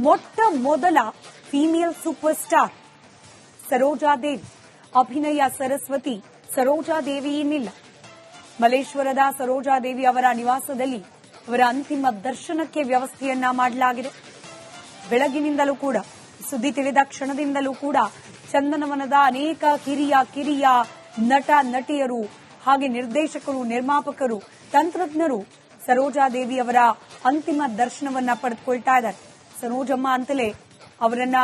ಮೊಟ್ಟ ಮೊದಲ female super star Sarojadevi. ಅಭಿನಯ ಸರಸ್ವತಿ ಸರೋಜಾದೇವಿ ಇನ್ನಿಲ್ಲ. ಮಲೇಶ್ವರದ ಸರೋಜಾದೇವಿ ಅವರ ನಿವಾಸದಲ್ಲಿ ಅವರ ಅಂತಿಮ ದರ್ಶನಕ್ಕೆ ವ್ಯವಸ್ಥೆಯನ್ನ ಮಾಡಲಾಗಿದೆ. ಬೆಳಗಿನಿಂದಲೂ ಕೂಡ, ಸುದ್ದಿ ತಿಳಿದ ಕ್ಷಣದಿಂದಲೂ ಕೂಡ ಚಂದನವನದ ಅನೇಕ ಕಿರಿಯ ನಟ ನಟಿಯರು, ಹಾಗೆ ನಿರ್ದೇಶಕರು, ನಿರ್ಮಾಪಕರು, ತಂತ್ರಜ್ಞರು ಸರೋಜಾದೇವಿ ಅವರ ಅಂತಿಮ ದರ್ಶನವನ್ನ ಪಡೆದುಕೊಳ್ತಾ ಇದ್ದಾರೆ. ಸರೋಜಮ್ಮ ಅಂತಲೇ ಅವರನ್ನ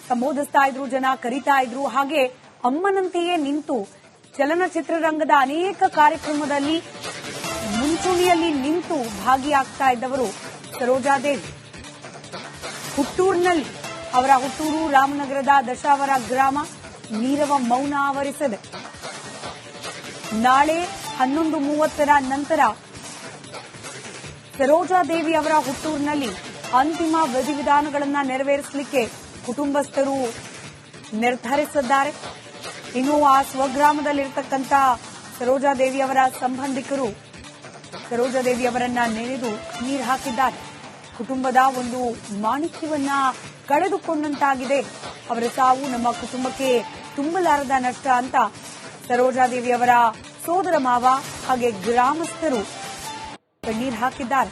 ಸಂಬೋಧಿಸ್ತಾ ಇದ್ರು, ಜನ ಕರೀತಾ ಇದ್ರು. ಹಾಗೆ ಅಮ್ಮನಂತೆಯೇ ನಿಂತು ಚಲನಚಿತ್ರರಂಗದ ಅನೇಕ ಕಾರ್ಯಕ್ರಮದಲ್ಲಿ ಮುಂಚೂಣಿಯಲ್ಲಿ ನಿಂತು ಭಾಗಿಯಾಗ್ತಾ ಇದ್ದವರು ಸರೋಜಾದೇವಿ. ಹುಟ್ಟೂರಿನಲ್ಲಿ, ಅವರ ಹುಟ್ಟೂರು ರಾಮನಗರದ ದಶಾವರ ಗ್ರಾಮ, ನೀರವ ಮೌನ ಆವರಿಸಿದೆ. ನಾಳೆ 11:30 ನಂತರ ಸರೋಜಾದೇವಿ ಅವರ ಹುಟ್ಟೂರಿನಲ್ಲಿ ಅಂತಿಮ ವಿಧಿವಿಧಾನಗಳನ್ನು ನೆರವೇರಿಸಲಿಕ್ಕೆ ಕುಟುಂಬಸ್ಥರು ನಿರ್ಧರಿಸಿದ್ದಾರೆ. ಇನ್ನು ಆ ಸ್ವಗ್ರಾಮದಲ್ಲಿರತಕ್ಕಂಥ ಸರೋಜಾದೇವಿ ಅವರ ಸಂಬಂಧಿಕರು ಸರೋಜಾದೇವಿ ಅವರನ್ನ ನೆನೆದು ನೀರು ಹಾಕಿದ್ದಾರೆ. ಕುಟುಂಬದ ಒಂದು ಮಾಣಿಕ್ಯವನ್ನ ಕಳೆದುಕೊಂಡಂತಾಗಿದೆ. ಅವರ ಸಾವು ನಮ್ಮ ಕುಟುಂಬಕ್ಕೆ ತುಂಬಲಾರದ ನಷ್ಟ ಅಂತ ಸರೋಜಾದೇವಿ ಅವರ ಸೋದರ ಮಾವ ಹಾಗೆ ಗ್ರಾಮಸ್ಥರು ಕಣ್ಣೀರು ಹಾಕಿದ್ದಾರೆ.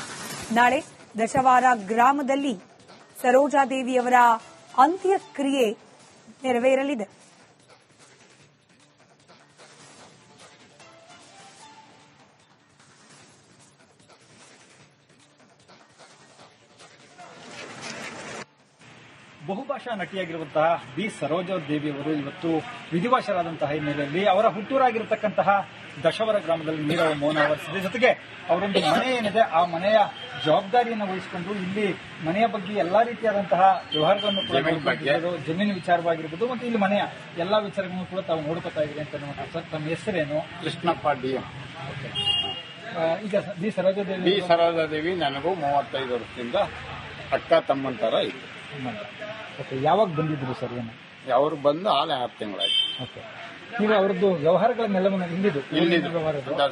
ನಾಳೆ ದಶವಾರ ಗ್ರಾಮದಲ್ಲಿ ಸರೋಜಾದೇವಿಯವರ ಅಂತ್ಯಕ್ರಿಯೆ ನೆರವೇರಲಿದೆ. ಬಹುಭಾಷಾ ನಟಿಯಾಗಿರುವಂತಹ ಬಿ ಸರೋಜಾದೇವಿ ಅವರು ಇವತ್ತು ವಿಧಿವಶರಾದಂತಹ ಹಿನ್ನೆಲೆಯಲ್ಲಿ ಅವರ ಹುಟ್ಟೂರಾಗಿರತಕ್ಕಂತಹ ದಶವರ ಗ್ರಾಮದಲ್ಲಿ ನೀರವ ಮೌನ ಆವರಿಸಿದೆ. ಜೊತೆಗೆ ಅವರೊಂದು ಮನೆ ಏನಿದೆ, ಆ ಮನೆಯ ಜವಾಬ್ದಾರಿಯನ್ನು ವಹಿಸಿಕೊಂಡು ಇಲ್ಲಿ ಮನೆಯ ಬಗ್ಗೆ ಎಲ್ಲಾ ರೀತಿಯಾದಂತಹ ವ್ಯವಹಾರಗಳನ್ನು ಕೂಡ, ಜಮೀನು ವಿಚಾರವಾಗಿರ್ಬೋದು ಮತ್ತು ಇಲ್ಲಿ ಮನೆಯ ಎಲ್ಲಾ ವಿಚಾರಗಳನ್ನು ಕೂಡ ತಾವು ನೋಡ್ಕೊತಾ ಇದ್ದೀರಿ ಅಂತ ಸರ್. ತಮ್ಮ ಹೆಸರೇನು? ಕೃಷ್ಣಪ್ಪ ಡಿ. ಈಗ ಬಿ ಸರೋಜಾದೇವಿ ನನಗೂ 35 ವರ್ಷದಿಂದ ಅಕ್ಕ ತಮ್ಮಂತರ ಇದೆ. ಯಾವಾಗ ಬಂದಿದ್ರು ಸರ್? ಏನು ಅವರು ಬಂದು 6 ತಿಂಗಳಾಯ್ತು. ಓಕೆ. ನೀವು ಅವ್ರದ್ದು ವ್ಯವಹಾರಗಳನ್ನೆಲ್ಲವನ್ನು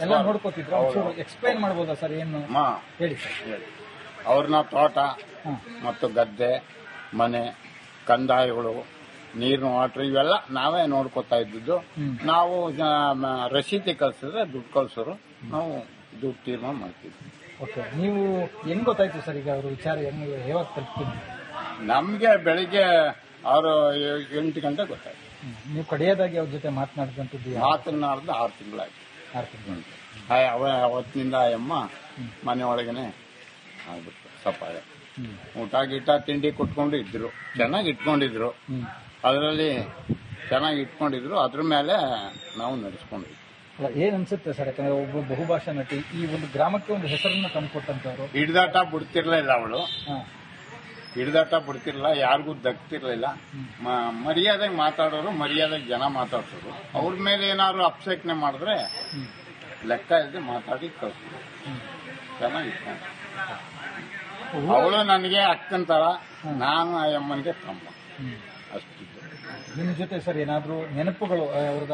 ಎಲ್ಲ ನೋಡ್ಕೋತಿದ್ರು, ಎಕ್ಸ್ಪ್ಲೈನ್ ಮಾಡ್ಬೋದಾ ಸರ್? ಏನು ಹೇಳಿ ಸರ್. ಅವ್ರನ್ನ ತೋಟ ಮತ್ತು ಗದ್ದೆ, ಮನೆ, ಕಂದಾಯಗಳು, ನೀರಿನ ವಾಟರ್ ಇವೆಲ್ಲ ನಾವೇ ನೋಡ್ಕೋತಾ ಇದ್ದಿದ್ದು. ನಾವು ರಸೀದಿ ಕಳ್ಸಿದ್ರೆ ದುಡ್ಡು ಕಳ್ಸೋರು, ನಾವು ದುಡ್ಡು ತೀರ್ಮಾನ ಮಾಡ್ತಿದ್ವಿ. ಓಕೆ. ನೀವು ಹೆಂಗ್ ಗೊತ್ತಾಯ್ತು ಸರ್ ಈಗ ಅವ್ರ ವಿಚಾರ ಯಾವಾಗ ತಲುಪ್ತೀನಿ? ನಮ್ಗೆ ಬೆಳಿಗ್ಗೆ 8 ಗಂಟೆ ಗೊತ್ತಾಯ್ತು. ನೀವು ಕಡೆಯದಾಗಿ ಅವ್ರ ಜೊತೆ ಮಾತನಾಡಿದಂಥದ್ದು? ಮಾತನಾಡ್ದು 6 ತಿಂಗಳಾಯ್ತು. 6 ತಿಂಗಳು. ಅವತ್ತಿನಿಂದ ಅಮ್ಮ ಮನೆ ಒಳಗನೆ ಆಗ್ಬಿಟ್ಟು ಸಪಾಯ. ಊಟ ಗೀಟ ತಿಂಡಿ ಕೊಟ್ಕೊಂಡು ಇದ್ರು, ಚೆನ್ನಾಗಿ ಇಟ್ಕೊಂಡಿದ್ರು. ಅದರಲ್ಲಿ ಚೆನ್ನಾಗಿ ಇಟ್ಕೊಂಡಿದ್ರು, ಅದ್ರ ಮೇಲೆ ನಾವು ನಡೆಸ್ಕೊಂಡಿದ್ವಿ. ಏನ್ ಅನ್ಸುತ್ತೆ ಸರ್? ಯಾಕಂದ್ರೆ ಒಬ್ಬ ಬಹುಭಾಷಾ ನಟಿ ಈ ಒಂದು ಗ್ರಾಮಕ್ಕೆ ಒಂದು ಹೆಸರನ್ನ ತಂದುಕೊಟ್ಟಂತವ್ರು. ಹಿಡಿದಾಟ ಬಿಡ್ತಿರ್ಲಿಲ್ಲ ಅವಳು, ಹಿಡಿದಾಟ ಬಿಡ್ತಿರ್ಲಿಲ್ಲ, ಯಾರಿಗೂ ದಕ್ತಿರ್ಲಿಲ್ಲ. ಮರ್ಯಾದೆಗೆ ಮಾತಾಡೋರು, ಮರ್ಯಾದೆಗೆ ಜನ ಮಾತಾಡ್ಸೋರು. ಅವ್ರ ಮೇಲೆ ಏನಾದ್ರು ಅಪಸೇಕನೆ ಮಾಡಿದ್ರೆ ಲೆಕ್ಕ ಇಲ್ಲದೆ ಮಾತಾಡಿ ಕಳ್ಸೋರು. ಚೆನ್ನಾಗಿತ್ತು. ಅವಳು ನನಗೆ ಅಕ್ಕಂತರ, ನಾನು ಆ ಅಮ್ಮನಿಗೆ ತಮ್ಮ, ಅಷ್ಟಿತ್ತು. ನಿಮ್ ಜೊತೆ ಸರ್ ಏನಾದ್ರು ನೆನಪುಗಳು,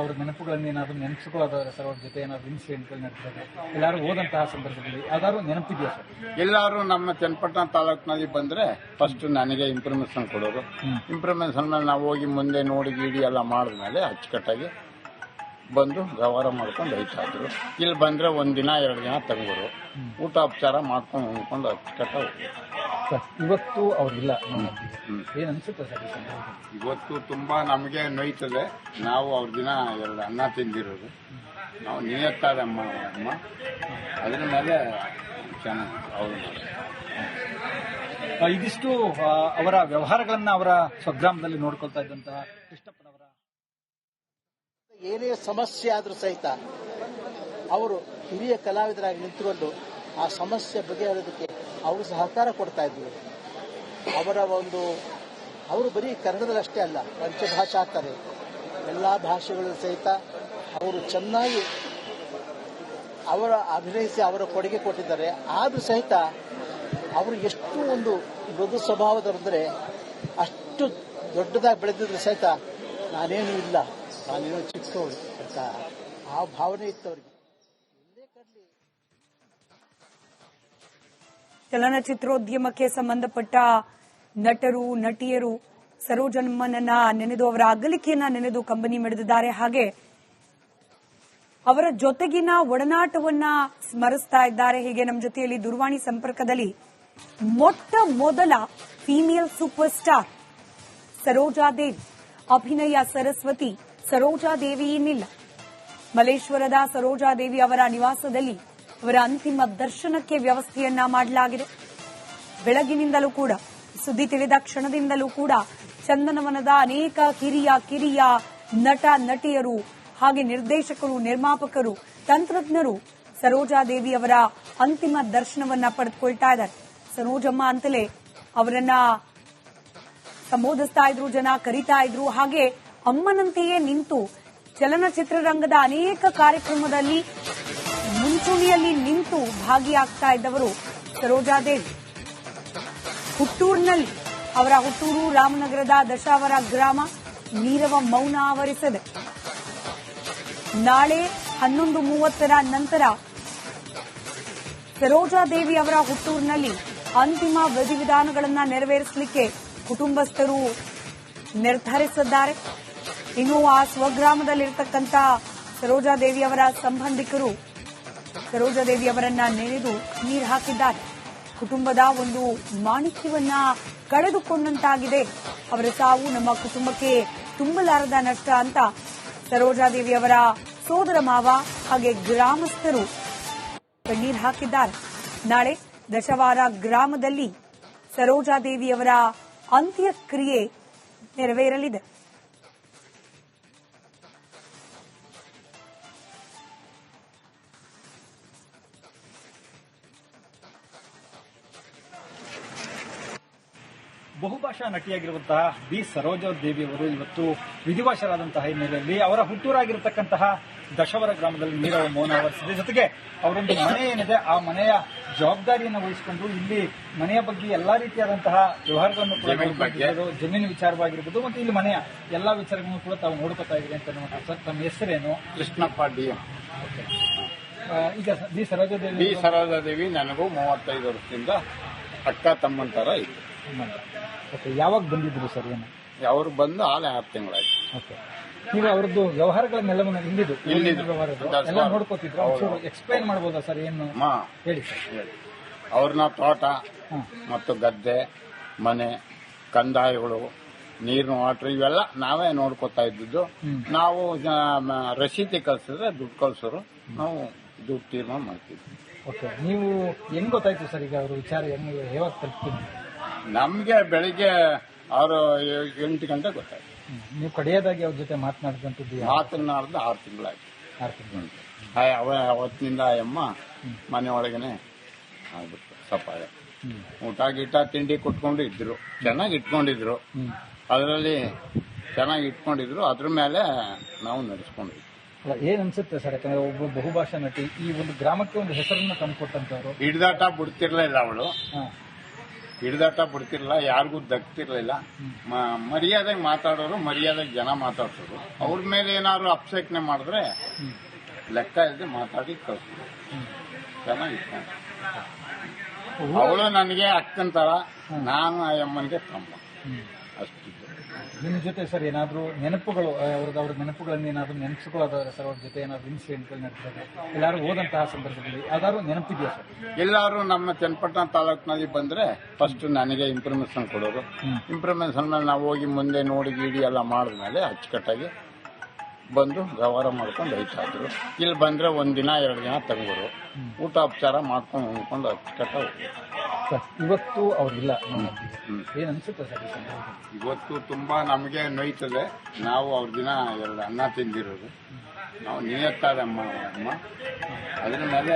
ಅವ್ರ ನೆನಪುಗಳನ್ನ ಏನಾದ್ರು ನೆನಪಿಸ್ಕೊಳ್ಳೋದಾದ್ರೆ ಸರ್, ಅವ್ರ ಜೊತೆ ಏನಾದ್ರು ಇನ್ಸಿಡೆಂಟ್ಗಳು ನಡೆಸಿದ್ರೆ, ಎಲ್ಲಾರು ಹೋದಂತಹ ಸಂದರ್ಭದಲ್ಲಿ ಯಾವ್ದಾದ್ರು ನೆನಪಿದೆಯಾ ಸರ್? ಎಲ್ಲಾರು ನಮ್ಮ ಚನ್ನಪಟ್ಟಣ ತಾಲೂಕಿನಲ್ಲಿ ಬಂದ್ರೆ ಫಸ್ಟ್ ನನಗೆ ಇನ್ಫಾರ್ಮೇಶನ್ ಕೊಡೋರು. ಇನ್ಫಾರ್ಮೇಶನ್ ಮೇಲೆ ನಾವು ಹೋಗಿ ಮುಂದೆ ನೋಡಿ ಗೀಡಿ ಎಲ್ಲ ಮಾಡಿದ್ಮೇಲೆ ಅಚ್ಚುಕಟ್ಟಾಗಿ ಬಂದು ವ್ಯವಹಾರ ಮಾಡ್ಕೊಂಡು ಹೋಯ್ತಾ ಇದ್ರು. ಇಲ್ಲಿ ಬಂದ್ರೆ 1 ದಿನ 2 ದಿನ ತಂಗೋರು, ಊಟ ಉಪಚಾರ ಮಾಡ್ಕೊಂಡು ಉಣ್ಕೊಂಡು ಅಚ್ಚುಕಟ್ಟಾಗಿ. ಇವತ್ತು ಅವ್ರಿಲ್ಲ, ಏನ್ ಅನ್ಸುತ್ತೆ ಸರ್? ಇವತ್ತು ತುಂಬಾ ನಮಗೆ ನೋಯ್ತದೆ. ನಾವು ಅವ್ರ ದಿನ 2 ಅನ್ನ ತಿಂದಿರೋದು. ನಾವು ನಿಯತ್ತಾದ ಅಮ್ಮ, ಅದ್ರ ಮೇಲೆ ಚೆನ್ನಾಗಿ ಅವರು. ಇದಿಷ್ಟು ಅವರ ವ್ಯವಹಾರಗಳನ್ನ ಅವರ ಸ್ವಗ್ರಾಮದಲ್ಲಿ ನೋಡ್ಕೊಳ್ತಾ ಇದ್ದಂತಹ ಕೃಷ್ಣಪ್ಪನವರ ಏನೇ ಸಮಸ್ಯೆ ಆದರೂ ಸಹಿತ ಅವರು ಹಿರಿಯ ಕಲಾವಿದರಾಗಿ ನಿಂತುಕೊಂಡು ಆ ಸಮಸ್ಯೆ ಬಗೆಹರಿಯೋದಕ್ಕೆ ಅವರು ಸಹಕಾರ ಕೊಡ್ತಾ ಇದ್ರು. ಅವರು ಬರೀ ಕನ್ನಡದಲ್ಲಷ್ಟೇ ಅಲ್ಲ, ಪಂಚಭಾಷಾತಾರೆ, ಎಲ್ಲ ಭಾಷೆಗಳು ಸಹಿತ ಅವರು ಚೆನ್ನಾಗಿ ಅಭಿನಯಿಸಿ ಅವರ ಕೊಡುಗೆ ಕೊಟ್ಟಿದ್ದಾರೆ. ಆದರೂ ಸಹಿತ ಅವರು ಎಷ್ಟು ಒಂದು ಮೃದು ಸ್ವಭಾವದವರಂದರೆ, ಅಷ್ಟು ದೊಡ್ಡದಾಗಿ ಬೆಳೆದಿದ್ರು ಸಹಿತ ನಾನೇನು ಇಲ್ಲ, ನಾನೇನೋ ಚಿಕ್ಕವಳು ಅಂತ ಆ ಭಾವನೆ ಇತ್ತು ಅವರಿಗೆ. ಚಲನಚಿತ್ರೋದ್ಯಮಕ್ಕೆ ಸಂಬಂಧಪಟ್ಟ ನಟರು ನಟಿಯರು ಸರೋಜಮ್ಮನನ್ನ ನೆನೆದು ಅವರ ಅಗಲಿಕೆಯನ್ನ ನೆನೆದು ಕಂಬನಿ ಮಿಡಿದಿದ್ದಾರೆ. ಹಾಗೆ ಅವರ ಜೊತೆಗಿನ ಒಡನಾಟವನ್ನ ಸ್ಮರಿಸ್ತಾ ಇದ್ದಾರೆ. ಹೀಗೆ ನಮ್ಮ ಜೊತೆಯಲ್ಲಿ ದೂರವಾಣಿ ಸಂಪರ್ಕದಲ್ಲಿ ಮೊಟ್ಟ ಮೊದಲ ಫೀಮೇಲ್ ಸೂಪರ್ ಸ್ಟಾರ್ ಸರೋಜಾದೇವಿ, ಅಭಿನಯ ಸರಸ್ವತಿ ಸರೋಜಾದೇವಿ ಇನ್ನಿಲ್ಲ. ಮಲ್ಲೇಶ್ವರದ ಸರೋಜಾದೇವಿ ಅವರ ನಿವಾಸದಲ್ಲಿ ಅವರ ಅಂತಿಮ ದರ್ಶನಕ್ಕೆ ವ್ಯವಸ್ಥೆಯನ್ನ ಮಾಡಲಾಗಿದೆ. ಬೆಳಗಿನಿಂದಲೂ ಕೂಡ ಸುದ್ದಿ ತಿಳಿದ ಕ್ಷಣದಿಂದಲೂ ಕೂಡ ಚಂದನವನದ ಅನೇಕ ಕಿರಿಯ ನಟ ನಟಿಯರು ಹಾಗೆ ನಿರ್ದೇಶಕರು, ನಿರ್ಮಾಪಕರು, ತಂತ್ರಜ್ಞರು ಸರೋಜಾದೇವಿ ಅವರ ಅಂತಿಮ ದರ್ಶನವನ್ನ ಪಡೆದುಕೊಳ್ತಾ ಇದ್ದಾರೆ. ಸರೋಜಮ್ಮ ಅಂತಲೇ ಅವರನ್ನ ಸಂಬೋಧಿಸ್ತಾ ಇದ್ರು, ಜನ ಕರೀತಾ ಇದ್ರು. ಹಾಗೆ ಅಮ್ಮನಂತೆಯೇ ನಿಂತು ಚಲನಚಿತ್ರರಂಗದ ಅನೇಕ ಕಾರ್ಯಕ್ರಮದಲ್ಲಿ ಮುಂಚೂಣಿಯಲ್ಲಿ ನಿಂತು ಭಾಗಿಯಾಗ್ತಾ ಇದ್ದವರು ಸರೋಜಾದೇವಿ. ಹುಟ್ಟೂರಿನಲ್ಲಿ ಅವರ ಹುಟ್ಟೂರು ರಾಮನಗರದ ದಶಾವರ ಗ್ರಾಮ ನೀರವ ಮೌನ ಆವರಿಸಿದೆ. ನಾಳೆ 11:30 ನಂತರ ಸರೋಜಾದೇವಿ ಅವರ ಹುಟ್ಟೂರಿನಲ್ಲಿ ಅಂತಿಮ ವಿಧಿವಿಧಾನಗಳನ್ನು ನೆರವೇರಿಸಲಿಕ್ಕೆ ಕುಟುಂಬಸ್ಥರು ನಿರ್ಧರಿಸಿದ್ದಾರೆ. ಇನ್ನು ಆ ಸ್ವಗ್ರಾಮದಲ್ಲಿರತಕ್ಕಂಥ ಸರೋಜಾದೇವಿ ಅವರ ಸಂಬಂಧಿಕರು ಸರೋಜಾದೇವಿ ಅವರನ್ನ ನೆನೆದು ನೀರು ಹಾಕಿದ್ದಾರೆ. ಕುಟುಂಬದ ಒಂದು ಮಾಣಿಕ್ಯವನ್ನ ಕಳೆದುಕೊಂಡಂತಾಗಿದೆ. ಅವರ ಸಾವು ನಮ್ಮ ಕುಟುಂಬಕ್ಕೆ ತುಂಬಲಾರದ ನಷ್ಟ ಅಂತ ಸರೋಜಾದೇವಿ ಅವರ ಸೋದರ ಮಾವ ಹಾಗೆ ಗ್ರಾಮಸ್ಥರು ಕಣ್ಣೀರು ಹಾಕಿದ್ದಾರೆ. ನಾಳೆ ದಶವಾರ ಗ್ರಾಮದಲ್ಲಿ ಸರೋಜಾದೇವಿಯವರ ಅಂತ್ಯಕ್ರಿಯೆ ನೆರವೇರಲಿದೆ. ಬಹುಭಾಷಾ ನಟಿಯಾಗಿರುವಂತಹ ಬಿ ಸರೋಜಾದೇವಿ ಅವರು ಇವತ್ತು ವಿಧಿವಶರಾದಂತಹ ಹಿನ್ನೆಲೆಯಲ್ಲಿ ಅವರ ಹುಟ್ಟೂರಾಗಿರತಕ್ಕಂತಹ ದಶವರ ಗ್ರಾಮದಲ್ಲಿ ನೀರವ ಮೌನ ಆವರಿಸಿದೆ. ಜೊತೆಗೆ ಅವರೊಂದು ಮನೆ ಏನಿದೆ ಆ ಮನೆಯ ಜವಾಬ್ದಾರಿಯನ್ನು ವಹಿಸಿಕೊಂಡು ಇಲ್ಲಿ ಮನೆಯ ಬಗ್ಗೆ ಎಲ್ಲಾ ರೀತಿಯಾದಂತಹ ವ್ಯವಹಾರಗಳನ್ನು ಕೂಡ ಜಮೀನು ವಿಚಾರವಾಗಿರ್ಬೋದು ಮತ್ತು ಇಲ್ಲಿ ಮನೆಯ ಎಲ್ಲಾ ವಿಚಾರಗಳನ್ನು ಕೂಡ ತಾವು ನೋಡ್ಕೊತಾ ಇದ್ದೀರಿ ಅಂತ ಸರ್, ತಮ್ಮ ಹೆಸರೇನು? ಕೃಷ್ಣಪ್ಪ ಡಿ. ಈಗ ಬಿ ಸರೋಜಾದೇವಿ ನನಗೂ 35 ವರ್ಷದಿಂದ ಅಕ್ಕ ತಮ್ಮಂತರ ಇತ್ತು. ಓಕೆ, ಯಾವಾಗ ಬಂದಿದ್ರು ಸರ್? ಏನು ಅವರು ಬಂದು 6 ತಿಂಗಳಾಯ್ತು. ಓಕೆ, ನೀವು ಅವ್ರದ್ದು ವ್ಯವಹಾರಗಳನ್ನೆಲ್ಲವನ್ನು ಇಲ್ಲಿದ್ದು ಎಲ್ಲ ನೋಡ್ಕೋತಿದ್ರು, ಎಕ್ಸ್ಪ್ಲೈನ್ ಮಾಡ್ಬೋದಾ ಸರ್? ಏನು ಹೇಳಿ ಸರ್. ಅವ್ರನ್ನ ತೋಟ ಮತ್ತು ಗದ್ದೆ, ಮನೆ, ಕಂದಾಯಗಳು, ನೀರಿನ ವಾಟರ್ ಇವೆಲ್ಲ ನಾವೇ ನೋಡ್ಕೋತಾ ಇದ್ದಿದ್ದು. ನಾವು ರಸೀದಿ ಕಳ್ಸಿದ್ರೆ ದುಡ್ಡು ಕಳ್ಸೋರು, ನಾವು ದುಡ್ಡು ತೀರ್ಮಾನ ಮಾಡ್ತಿದ್ವಿ. ಓಕೆ, ನೀವು ಹೆಂಗ್ ಗೊತ್ತಾಯ್ತು ಸರ್ ಈಗ ಅವ್ರ ವಿಚಾರ ಯಾವಾಗ ತಲುಪ್ತೀನಿ? ನಮ್ಗೆ ಬೆಳಿಗ್ಗೆ 8 ಗಂಟೆ ಗೊತ್ತಾಯ್ತು. ನೀವು ಕಡೆಯದಾಗಿ ಅವ್ರ ಜೊತೆ ಮಾತನಾಡಿದಂಥದ್ದು? ಮಾತನಾಡ್ದು 6 ತಿಂಗಳಾಯ್ತು. 6 ತಿಂಗಳು. ಅವತ್ತಿನಿಂದ ಅಮ್ಮ ಮನೆ ಒಳಗನೆ ಆಗ್ಬಿಟ್ಟು ಸಪಾಯ. ಊಟ ಗೀಟ ತಿಂಡಿ ಕೊಟ್ಕೊಂಡು ಇದ್ರು, ಚೆನ್ನಾಗಿ ಇಟ್ಕೊಂಡಿದ್ರು. ಅದರಲ್ಲಿ ಚೆನ್ನಾಗಿ ಇಟ್ಕೊಂಡಿದ್ರು, ಅದ್ರ ಮೇಲೆ ನಾವು ನಡೆಸ್ಕೊಂಡಿದ್ವಿ. ಏನ್ ಅನ್ಸುತ್ತೆ ಸರ್? ಯಾಕಂದ್ರೆ ಒಬ್ಬ ಬಹುಭಾಷಾ ನಟಿ ಈ ಒಂದು ಗ್ರಾಮಕ್ಕೆ ಒಂದು ಹೆಸರನ್ನ ತಂದುಕೊಟ್ಟಂತವ್ರು. ಹಿಡ್ದಾಟ ಬಿಡ್ತಿರ್ಲಿಲ್ಲ ಅವಳು, ಹಿಡ್ದಾಟ ಬಿಡ್ತಿರ್ಲಿಲ್ಲ, ಯಾರಿಗೂ ದಕ್ತಿರ್ಲಿಲ್ಲ. ಮರ್ಯಾದೆಗೆ ಮಾತಾಡೋರು, ಮರ್ಯಾದೆಗೆ ಜನ ಮಾತಾಡ್ಸೋರು. ಅವ್ರ ಮೇಲೆ ಏನಾದ್ರು ಅಪಸೇಕನೆ ಮಾಡಿದ್ರೆ ಲೆಕ್ಕ ಇಲ್ಲದೆ ಮಾತಾಡಿ ಕಳ್ಸೋರು. ಚೆನ್ನಾಗಿತ್ತು. ಅವಳು ನನಗೆ ಅಕ್ಕಂತರ, ನಾನು ಆ ಅಮ್ಮನಿಗೆ ತಮ್ಮ, ಅಷ್ಟಿತ್ತು. ನಿಮ್ ಜೊತೆ ಸರ್ ಏನಾದ್ರು ನೆನಪುಗಳು, ಅವ್ರ ನೆನಪುಗಳನ್ನ ಏನಾದ್ರು ನೆನಪಿಸ್ಕೊಳ್ಳೋದಾದ್ರೆ ಸರ್, ಅವ್ರ ಜೊತೆ ಏನಾದ್ರು ಇನ್ಸಿಡೆಂಟ್ಗಳು ನಡೆಸಿದ್ರೆ ಎಲ್ಲಾರು ಹೋದಂತಹ ಸಂದರ್ಭದಲ್ಲಿ ಯಾವ್ದಾದ್ರು ನೆನಪಿದೆಯಾ ಸರ್? ಎಲ್ಲಾರು ನಮ್ಮ ಚನ್ನಪಟ್ಟಣ ತಾಲೂಕಿನಲ್ಲಿ ಬಂದ್ರೆ ಫಸ್ಟ್ ನನಗೆ ಇನ್ಫಾರ್ಮೇಶನ್ ಕೊಡೋರು. ಇನ್ಫಾರ್ಮೇಶನ್ ಮೇಲೆ ನಾವು ಹೋಗಿ ಮುಂದೆ ನೋಡಿ ಗೀಡಿ ಎಲ್ಲ ಮಾಡಿದ್ಮೇಲೆ ಅಚ್ಚುಕಟ್ಟಾಗಿ ಬಂದು ವ್ಯವಹಾರ ಮಾಡ್ಕೊಂಡು ಹೋಯ್ತಾ ಇದ್ರು. ಇಲ್ಲಿ ಬಂದ್ರೆ 1 ದಿನ 2 ದಿನ ತಂಗೋರು, ಊಟ ಉಪಚಾರ ಮಾಡ್ಕೊಂಡು ಉಣ್ಕೊಂಡು ಅಚ್ಚುಕಟ್ಟಾಗಿ. ಇವತ್ತು ಅವ್ರಿಲ್ಲ, ಏನ್ ಅನ್ಸುತ್ತೆ ಸರ್? ಇವತ್ತು ತುಂಬಾ ನಮಗೆ ನೋಯ್ತದೆ. ನಾವು ಅವ್ರ ದಿನ 2 ಅನ್ನ ತಿಂದಿರೋದು. ನಾವು ನಿಯತ್ತಾದ ಅಮ್ಮ, ಅದ್ರ ಮೇಲೆ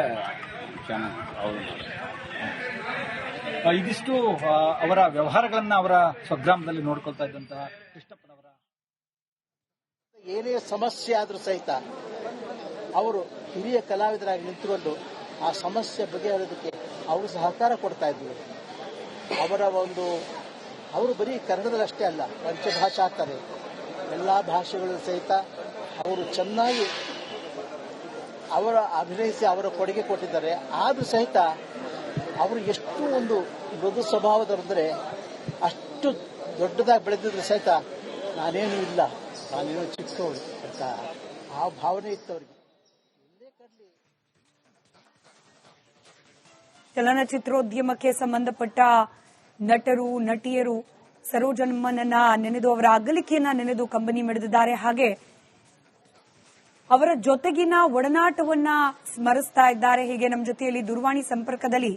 ಚೆನ್ನಾಗಿ ಅವರು. ಇದಿಷ್ಟು ಅವರ ವ್ಯವಹಾರಗಳನ್ನ ಅವರ ಸ್ವಗ್ರಾಮದಲ್ಲಿ ನೋಡ್ಕೊಳ್ತಾ ಇದ್ದಂತಹ ಕೃಷ್ಣಪ್ಪನವರ ಏನೇ ಸಮಸ್ಯೆ ಆದರೂ ಸಹಿತ ಅವರು ಹಿರಿಯ ಕಲಾವಿದರಾಗಿ ನಿಂತುಕೊಂಡು ಆ ಸಮಸ್ಯೆ ಬಗೆಹರಿಯೋದಕ್ಕೆ ಅವರು ಸಹಕಾರ ಕೊಡ್ತಾ ಇದ್ರು. ಅವರು ಬರೀ ಕನ್ನಡದಲ್ಲಷ್ಟೇ ಅಲ್ಲ, ಪಂಚಭಾಷಾ ಆಗ್ತಾರೆ, ಎಲ್ಲ ಭಾಷೆಗಳು ಸಹಿತ ಅವರು ಚೆನ್ನಾಗಿ ಅಭಿನಯಿಸಿ ಅವರ ಕೊಡುಗೆ ಕೊಟ್ಟಿದ್ದಾರೆ. ಆದರೂ ಸಹಿತ ಅವರು ಎಷ್ಟು ಒಂದು ಮೃದು ಸ್ವಭಾವದವರಂದ್ರೆ ಅಷ್ಟು ದೊಡ್ಡದಾಗಿ ಬೆಳೆದಿದ್ರು ಸಹಿತ ನಾನೇನು ಇಲ್ಲ, ನಾನೇನು ಚಿಕ್ಕವಳು ಅಂತ ಆ ಭಾವನೆ ಇತ್ತು ಅವರಿಗೆ. ಚಲನಚಿತ್ರೋದ್ಯಮಕ್ಕೆ ಸಂಬಂಧಪಟ್ಟ ನಟರು, ನಟಿಯರು ಸರೋಜಮ್ಮನನ್ನ ನೆನೆದು, ಅವರ ಅಗಲಿಕೆಯನ್ನ ನೆನೆದು ಕಂಬನಿ ಮಿಡಿದಿದ್ದಾರೆ. ಹಾಗೆ ಅವರ ಜೊತೆಗಿನ ಒಡನಾಟವನ್ನ ಸ್ಮರಿಸ್ತಾ ಇದ್ದಾರೆ. ಹೀಗೆ ನಮ್ಮ ಜೊತೆಯಲ್ಲಿ ದೂರವಾಣಿ ಸಂಪರ್ಕದಲ್ಲಿ